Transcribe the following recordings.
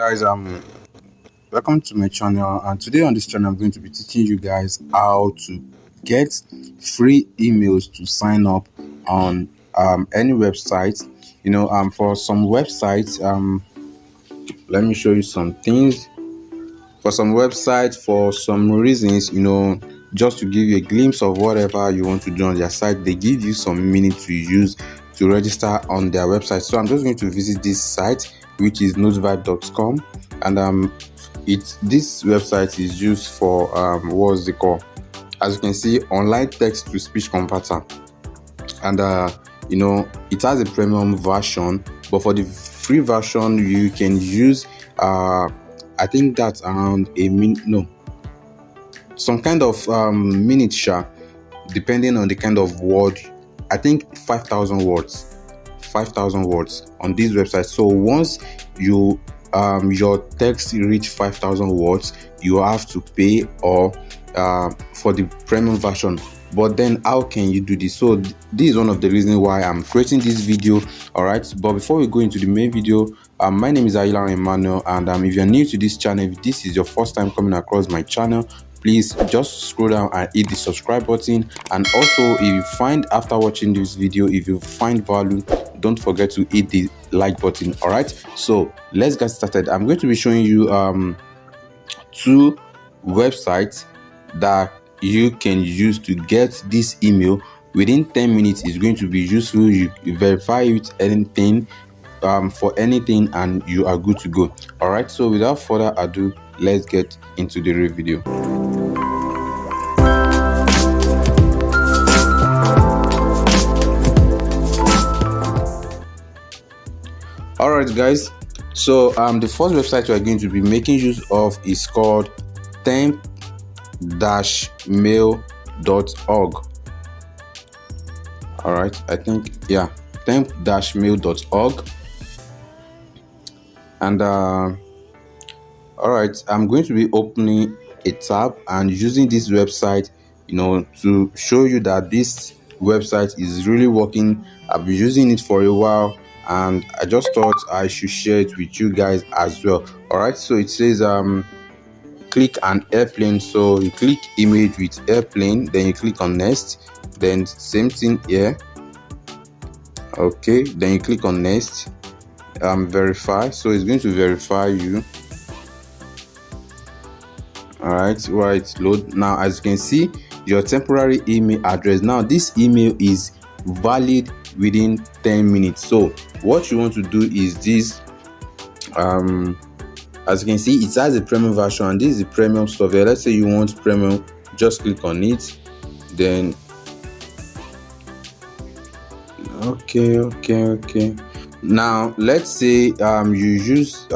Guys, welcome to my channel, and today on this channel I'm going to be teaching you guys how to get free emails to sign up on any website. For some websites, let me show you some things. For some websites, for some reasons, just to give you a glimpse of whatever you want to do on their site, they give you some minutes to use to register on their website. So I'm just going to visit this site, which is notevibe.com, and this website is used for what's it called? As you can see, online text to speech converter, and it has a premium version, but for the free version you can use I think that's around a minute, no, some kind of minute share, depending on the kind of word. I think 5,000 words on this website. So once you your text reach 5,000 words, you have to pay or for the premium version. But then how can you do this? So this is one of the reasons why I'm creating this video. All right, but before we go into the main video, my name is Ayla Emmanuel, and if you're new to this channel, if this is your first time coming across my channel, please just scroll down and hit the subscribe button. And also, if you find, after watching this video, if you find value, don't forget to hit the like button. All right, so let's get started. I'm going to be showing you two websites that you can use to get this email within 10 minutes. Is going to be useful. You verify with anything for anything and you are good to go. All right, so without further ado, let's get into the real video. All right, guys, so the first website we are going to be making use of is called temp-mail.org. all right, I think, yeah, temp-mail.org. And all right, I'm going to be opening a tab and using this website, to show you that this website is really working. I've been using it for a while, and I just thought I should share it with you guys as well. All right, so it says click an airplane. So you click image with airplane, then you click on next, then same thing here. Okay, then you click on next, verify. So it's going to verify you. All right, load. Now, as you can see, your temporary email address. Now this email is valid within 10 minutes. So what you want to do is this. As you can see, it has a premium version, and this is the premium stuff here. Let's say you want premium, just click on it. Then okay, now let's say you use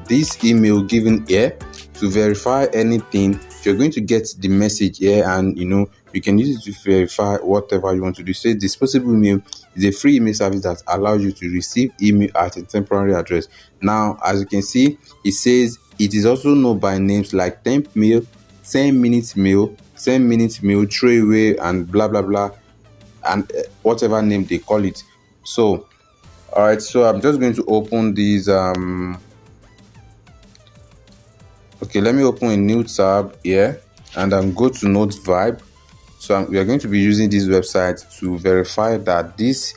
this email given here to verify anything. You're going to get the message here, and you can use it to verify whatever you want to do. Say disposable email is a free email service that allows you to receive email at a temporary address. Now, as you can see, it says it is also known by names like temp mail, 10 minutes mail, throwaway, and blah blah blah, and whatever name they call it. So all right, so I'm just going to open these okay, let me open a new tab here, and go to Notevibe. So we are going to be using this website to verify that this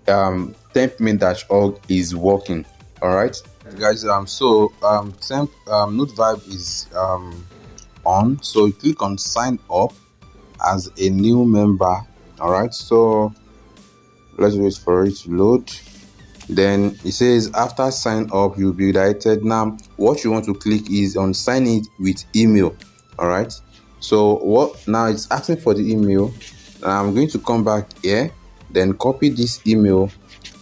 temp-mail.org is working. All right, guys, Notevibe is on. So you click on sign up as a new member. All right, so let's wait for it to load. Then it says after sign up you'll be redirected. Now what you want to click is on sign in with email. All right, so now it's asking for the email. I'm going to come back here, then copy this email,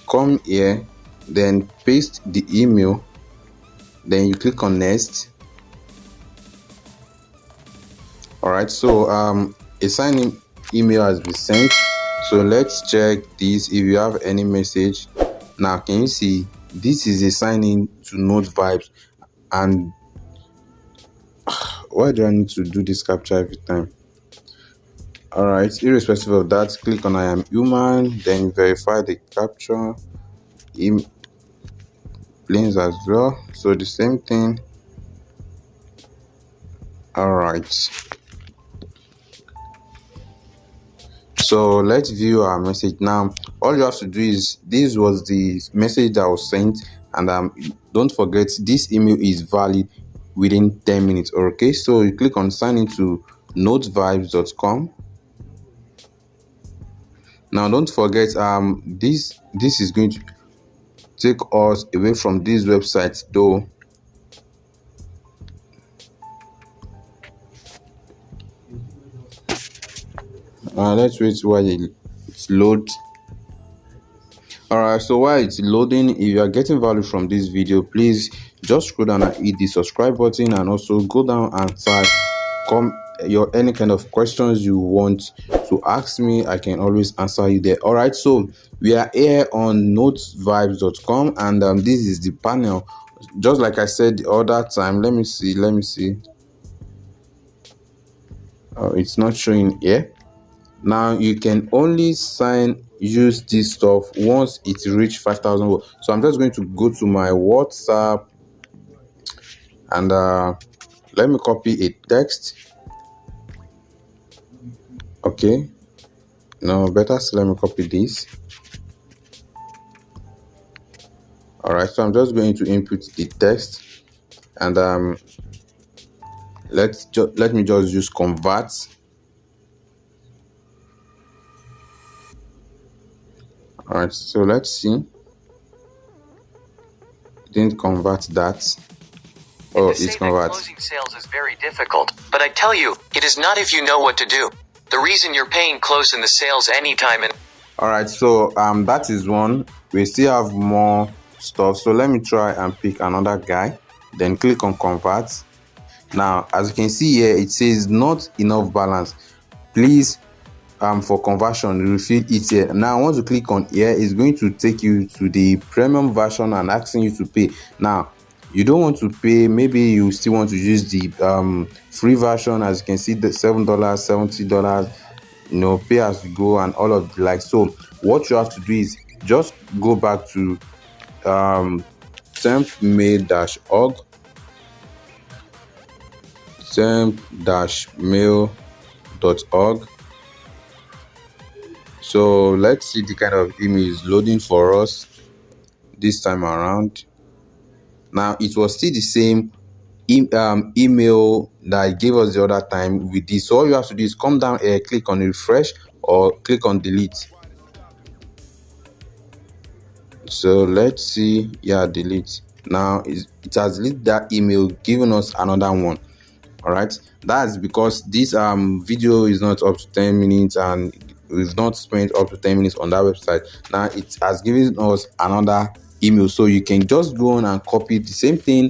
come here, then paste the email, then you click on next. All right, so a sign in email has been sent. So let's check this if you have any message. Now can you see this is a sign in to Notevibe? And why do I need to do this capture every time? All right, irrespective of that, click on I am human, then verify the capture. links as well, so the same thing. All right, so let's view our message now. All you have to do is, this was the message that was sent, and don't forget this email is valid within 10 minutes. Okay, so you click on sign into notevibes.com. Now don't forget this is going to take us away from this website though. Let's wait while it's load. Alright, so while it's loading, if you are getting value from this video, please just scroll down and hit the subscribe button, and also go down and type your any kind of questions you want to ask me. I can always answer you there. Alright, so we are here on notevibes.com, and this is the panel. Just like I said the other time, let me see. It's not showing here. Now you can only use this stuff once it reach 5,000 words. So I'm just going to go to my WhatsApp, and let me copy a text. Okay, no, better still, let me copy this. All right, so I'm just going to input the text, and let me just use convert. All right, so let's see. Didn't convert that. Oh, it's converted. Closing sales is very difficult, but I tell you, it is not if you know what to do. The reason you're paying close in the sales anytime. And all right, so that is one. We still have more stuff, so let me try and pick another guy, then click on convert. Now as you can see here, it says not enough balance, please for conversion refill it here. Now once you click on here, it's going to take you to the premium version and asking you to pay. Now you don't want to pay, maybe you still want to use the free version. As you can see, the $7, $70, you know, pay as you go and all of the like. So what you have to do is just go back to tempmail-org, temp-mail.org. So let's see the kind of email is loading for us this time around. Now it was still the same email that I gave us the other time with this. So all you have to do is come down here, click on refresh, or click on delete. So let's see. Yeah, delete. Now it has deleted that email, giving us another one. All right, that's because this video is not up to 10 minutes, and we've not spent up to 10 minutes on that website. Now it has given us another email, so you can just go on and copy the same thing,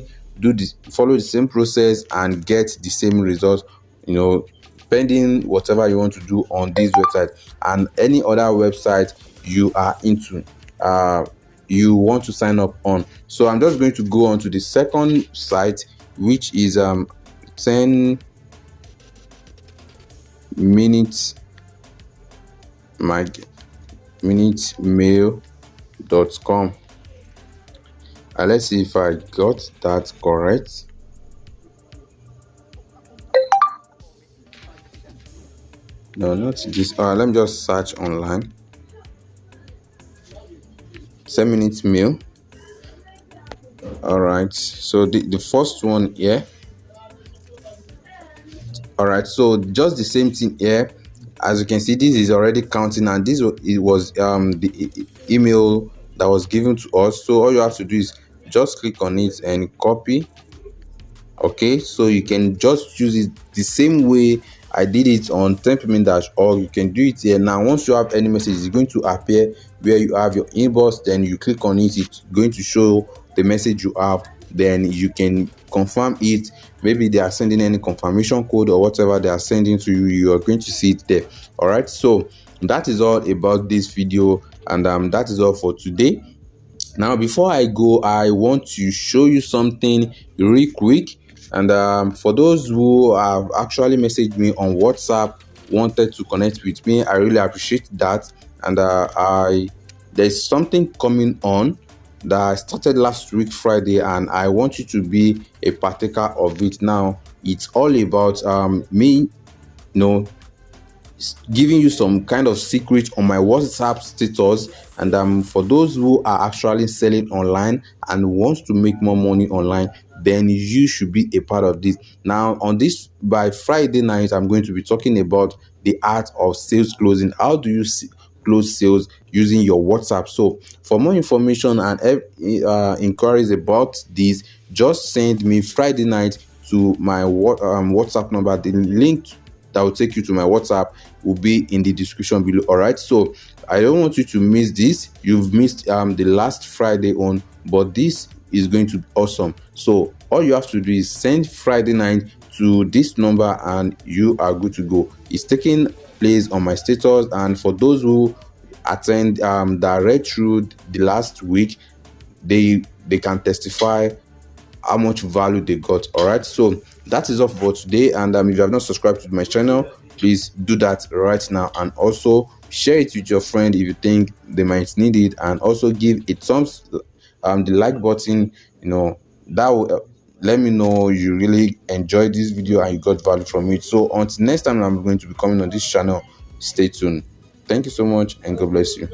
follow the same process, and get the same results, you know, pending whatever you want to do on this website and any other website you are into, you want to sign up on. So I'm just going to go on to the second site, which is 10 minutes mail.com. Let's see if I got that correct. No, not this. Let me just search online. 10 minutes mail. All right, so the first one here. All right, so just the same thing here. As you can see, this is already counting, and this was the email that was given to us. So all you have to do is just click on it and copy. Okay, so you can just use it the same way I did it on tempmail-org. You can do it here. Now once you have any message, it's going to appear where you have your inbox. Then you click on it, it's going to show the message you have. Then you can confirm it. Maybe they are sending any confirmation code or whatever they are sending to you, you are going to see it there. All right, so that is all about this video, and that is all for today. Now before I go, I want to show you something real quick. And for those who have actually messaged me on WhatsApp, wanted to connect with me, I really appreciate that. And there's something coming on that I started last week Friday, and I want you to be a partaker of it. Now it's all about me, know giving you some kind of secret on my WhatsApp status. And for those who are actually selling online and wants to make more money online, then you should be a part of this. Now on this, by Friday night, I'm going to be talking about the art of sales closing. How do you close sales using your WhatsApp? So for more information and inquiries about this, just send me Friday night to my WhatsApp number. The link that will take you to my WhatsApp will be in the description below. All right, so I don't want you to miss this. You've missed the last Friday on, but this is going to be awesome. So all you have to do is send Friday night to this number and you are good to go. It's taking place on my status, and for those who attend that read through the last week, they can testify how much value they got. All right, so that is all for today. And if you have not subscribed to my channel, please do that right now, and also share it with your friend if you think they might need it, and also give it thumbs the like button. That will let me know you really enjoyed this video and you got value from it. So until next time I'm going to be coming on this channel, stay tuned. Thank you so much and God bless you.